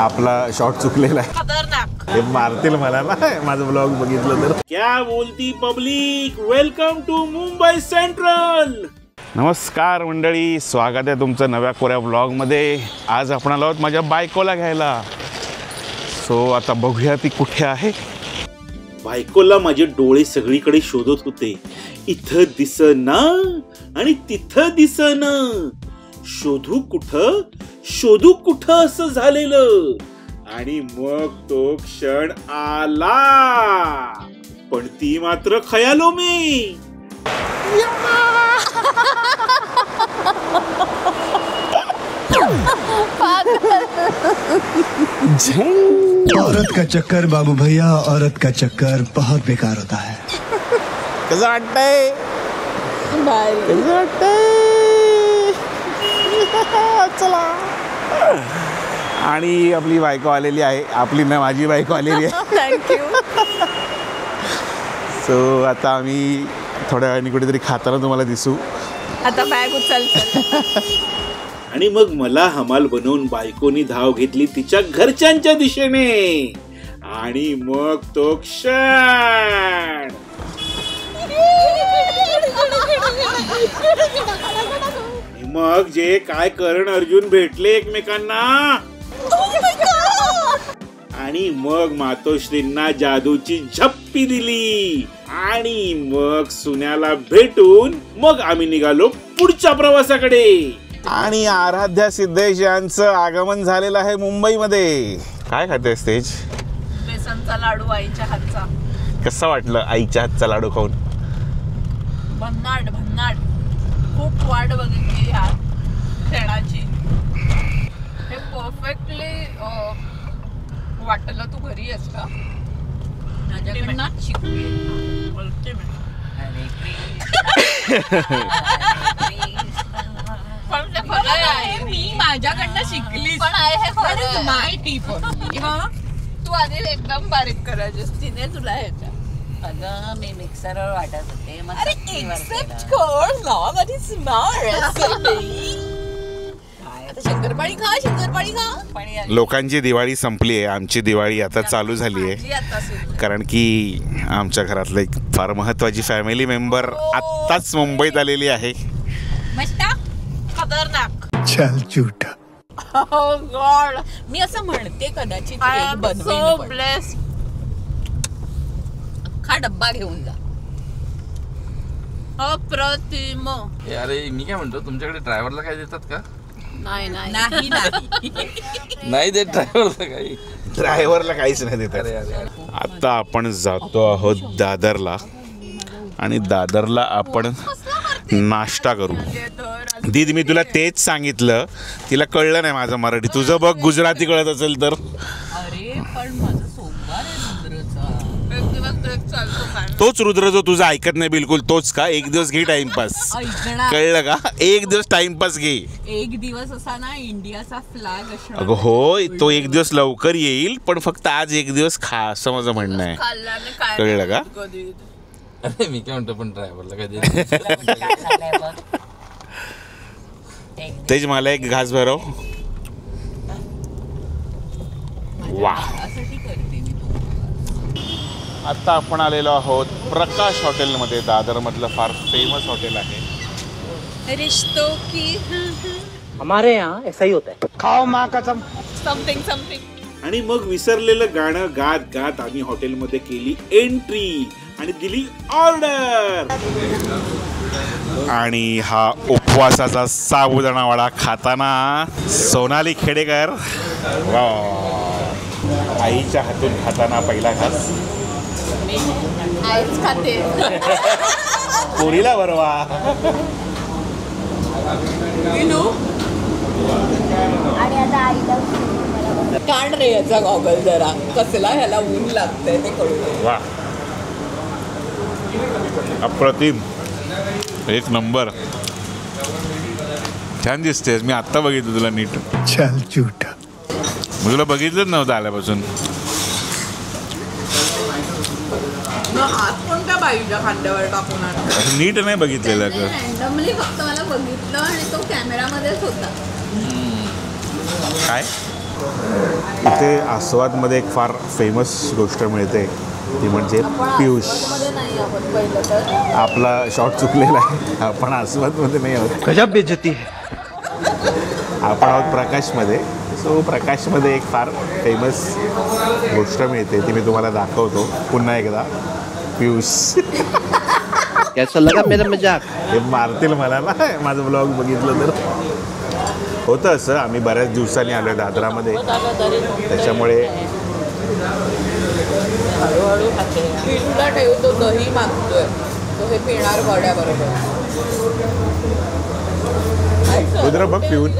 आपला शॉट चुकलेला आहे, हे मारतील मला ना माझं ब्लॉग बघितलं तर. क्या बोलती public, welcome to Mumbai Central. नमस्कार मंडळी, स्वागत आहे तुमचं नव्या कोऱ्या ब्लॉगमध्ये. आज आपण आलो आहोत माझ्या बायकोला घ्यायला. सो आता बघूया ती कुठे आहे. बायकोला माझे डोळे सगळीकडे शोधत होते. इथं दिसना आणि तिथं दिसना. शोधू कुठं असं झालेलं. आणि मग तो क्षण आला, पण ती मात्र खयालो मी. औरत का चक्कर बाबू भैया, औरत का चक्कर बहुत बेकार होता है. कसं वाटतंय? कसं वाटतंय? चला. आणि आपली बायको आलेली आहे. आपली ना माझी बायको आलेली आहे. थँक्यू. सो आता आम्ही थोड्या वेळाने कुठेतरी खाताना तुम्हाला दिसू. आता बॅग उचल. आणि मग मला हमाल बनवून बायकोनी धाव घेतली तिच्या घरच्यांच्या दिशेने. आणि मग तो क्षण. मग जे काय करण अर्जुन भेटले एकमेकांना. आणि मग मातोश्रींना जादूची झप्पी दिली. आणि मग सुन्याला भेटून मग आम्ही निघालो पुढच्या प्रवासाकडे. आणि आराध्या सिद्धेश यांचं आगमन झालेलं आहे मुंबईमध्ये. काय खातेस तेज? बेसनचा लाडू आईच्या हातचा. कसं वाटलं आईच्या हातचा लाडू खाऊन? भन्नाट. खूप वाट बघितली ह्या क्षणाची. हे परफेक्टली वाटलं. तू घरी आहेस का? माझ्याकडनं शिकली. पण ते खरं आहे, मी माझ्याकडनं शिकली. पण आहे हे खरं. माय टीप. तू आधी एकदम बारीक करायचीस, तिने तुला ह्याच्या. अगं मी मिक्सरवर वाटत होते. अरे एक्सेप्ट कर ना, माझी स्मार्ट. आता शंकरपाळी खा. लोकांची दिवाळी संपली आहे, आमची दिवाळी आता चालू झाली आहे. कारण की आमच्या घरातलं एक फार महत्वाची फॅमिली मेंबर आत्ताच मुंबईत आलेली आहे. मस्त खतरनाक. चल झूठा. Oh God. मी असं म्हणते कदाचित सो ब्लेस्ड. अख्खा डब्बा घेऊन जा. अप्रतिम. अरे मी काय म्हणतो, तुमच्याकडे ड्रायव्हरला काय देतात का? नाही नाही देत ड्रायव्हरला काही. ड्रायव्हरला काहीच नाही देत. आता आपण जातो आहोत दादरला. आणि दादरला आपण नाश्ता करू. दीदी मी तुला तेच सांगितलं, तिला कळलं नाही माझं मराठी. तुझं बघ गुजराती कळत असेल तर. अरे पण माझं सोमवार आहे रुद्रचा. एक दिवस ट्रेक चालतो. तोच रुद्र जो तुझा ऐकत नाही बिलकुल, तोच का? एक दिवस घे टाइमपास. कळलं का? एक दिवस टाइमपास घे. एक दिवस असा ना इंडियाचा फ्लॅग असणार. अगं होय, तो एक दिवस लवकर येईल, पण फक्त आज एक दिवस खा असं माझं म्हणणं आहे. कळलं का? अरे मी काय म्हणतो, पण ड्रायव्हरला काय देत? तेच मला एक घास भरव. वा. आता आपण आलेलो आहोत प्रकाश हॉटेलमध्ये. दादरमधलं फार फेमस हॉटेल आहे. रिश्तों की हमारे यहाँ ऐसा ही होता है. खाओ माँ कसम. समथिंग. आणि मग विसरलेलं गाणं गात गात आम्ही हॉटेलमध्ये केली एंट्री आणि दिली ऑर्डर. आणि हा उपवासाचा साबुदाणा वडा खाताना सोनाली खेडेकर. वा. आईच्या हातून खाताना पहिला घास. आईच खाते. पोरीला बरवा. काढ रे याचा गॉगल जरा. कसला ह्याला ऊन लागतंय ते कळू. वा. अप्रतिम. एक नंबर. छान दिसतेस. मी आत्ता बघितलं तुला नीट. चल झूठा. मी तुला बघितलंच नव्हतं आल्यापासून. हात कोणत्या बाईच्या खांद्यावर टाकून आणला? नीट नाही बघितलेलं. रँडमली फक्त मला बघितलं आणि तो कॅमेरामध्येच होता. काय इथे आस्वादमध्ये एक फार फेमस गोष्ट मिळते, ती म्हणजे पियुष. आपला शॉट चुकलेला आहे, आपण आस्वादमध्ये नाही आहोत, गजब बेइज्जती है. आपण आहोत प्रकाशमध्ये. सो प्रकाशमध्ये एक फार फेमस गोष्ट मिळते, ती मी तुम्हाला दाखवतो पुन्हा एकदा. पियुष कैसा लगा मेरा मजाक? हे मारतील मला ना, माझं ब्लॉग बघितलं तर. होतं असं, आम्ही बऱ्याच दिवसांनी आलो आहे दादरामध्ये, त्याच्यामुळे हळूहळू खाते. पिलूला ठेवतो, दही मागतोय तो, हे पिणार वड्याबरोबर. रुद्र बघ पिऊन.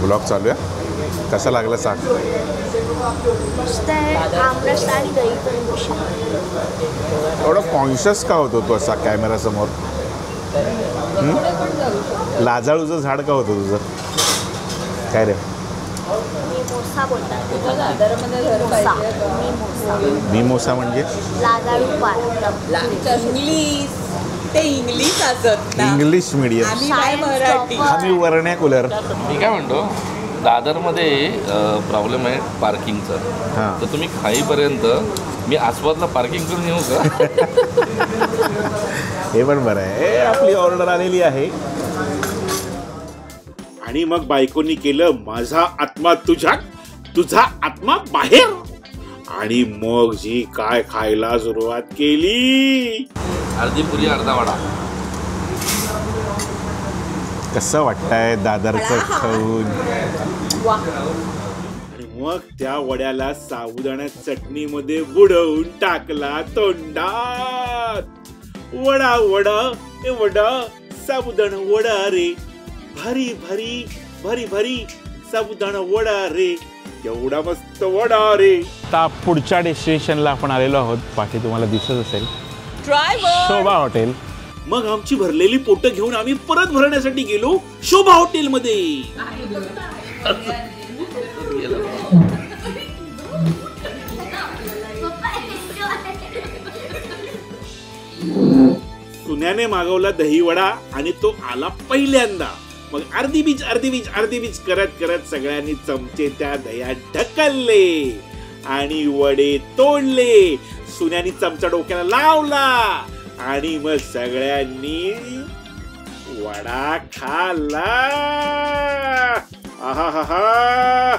ब्लॉग चालू आहे, कसा लागला सांग. एवढा कॉन्शियस का होतो तू असा कॅमेरासमोर? लाजाळूचं झाड का होतं तुझं? काय रे? मिमोसा म्हणजे ते इंग्लिश असत ना, इंग्लिश मीडियम. आम्ही काय मराठी. आम्ही वर्णॅक्युलर. मी काय म्हणतो, दादरमध्ये प्रॉब्लेम आहे पार्किंगचा. हां, तर तुम्ही खाईपर्यंत मी आस्वादला पार्किंग करून येऊ का? हे पण बरं आहे. आपली ऑर्डर आलेली आहे. आणि मग बायकोनी केलं माझा आत्मा तुझ्यात, तुझा आत्मा बाहेर. आणि मग जी काय खायला सुरुवात केली. अर्धी पुरी अर्धा वडा. कसं वाटतंय दादरचं खाऊन? आणि मग त्या वड्याला साबुदाणा चटणीमध्ये बुडवून टाकला तोंडात. वडा वडा ए वडा, साबुदाणा वडा रे, भारी भारी भारी भारी साबुदाणा वडा रे, एवढा मस्त वडा रे. आता पुढच्या डेस्टिनेशनला आपण आलेलो आहोत, पाठी तुम्हाला दिसत असेल, शोभा हॉटेल. मग आमची भरलेली पोटं घेऊन आम्ही परत भरण्यासाठी गेलो शोभा हॉटेलमध्ये. सुन्याने मागवला दहीवडा आणि तो आला पहिल्यांदा. मग अर्धी बीच अर्धी बीच अर्धी बीच करत करत सगळ्यांनी चमचे त्या दह्यात ढकलले आणि वडे तोडले. सुन्यानी चमचा डोक्याला लावला आणि मग सगळ्यांनी वडा खाल्ला. आहा,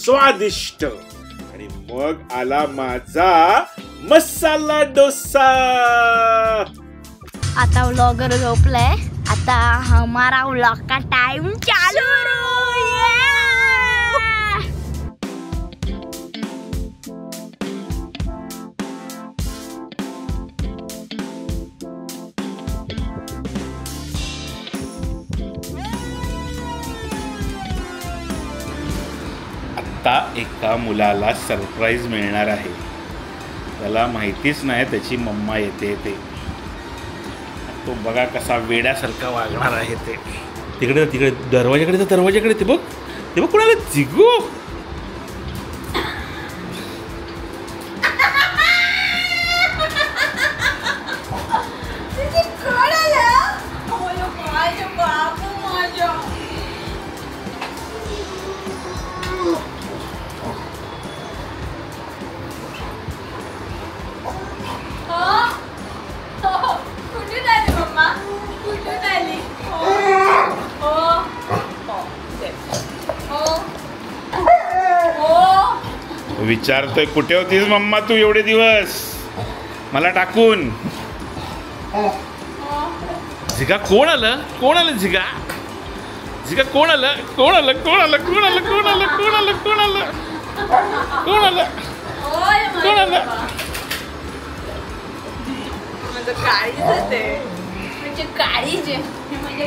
स्वादिष्ट. आणि मग आला माझा मसाला डोसा. आता व्लॉगर झोपलाय, आता हमारा व्लॉग का टाइम चालू. आता एका मुलाला सरप्राईज मिळणार आहे. त्याला माहितीच नाही त्याची मम्मा येते ते. तो बघा कसा वेड्यासारखा वागणार आहे ते. तिकडे तिकडे दरवाजाकडे ते बघ कोणाला जिगू. विचारतोय कुठे होतीस मम्मा तू एवढे दिवस मला टाकून. झिगा कोण आलं झिगा कोण आलं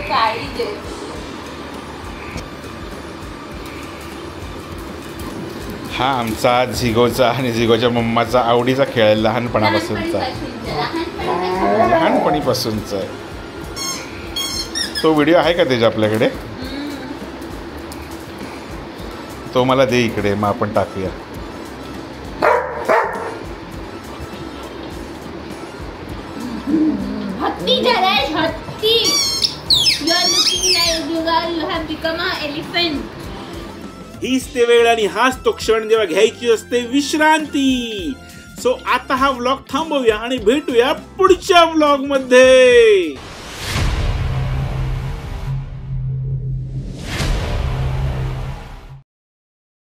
काळीज. हा आमचा झिगोचा आणि झिगोच्या मम्माचा आवडीचा खेळ आहे, लहानपणापासूनचा. तो व्हिडिओ आहे का त्याच्या आपल्याकडे? तो मला दे इकडे, मग आपण टाकूया. हत्ती जलेश, हत्ती. You are looking like you have become an elephant. हीच ते वेळ आणि हाच तो क्षण जेव्हा घ्यायची असते विश्रांती. सो आता हा व्लॉग थांबवूया आणि भेटूया पुढच्या व्लॉग मध्ये.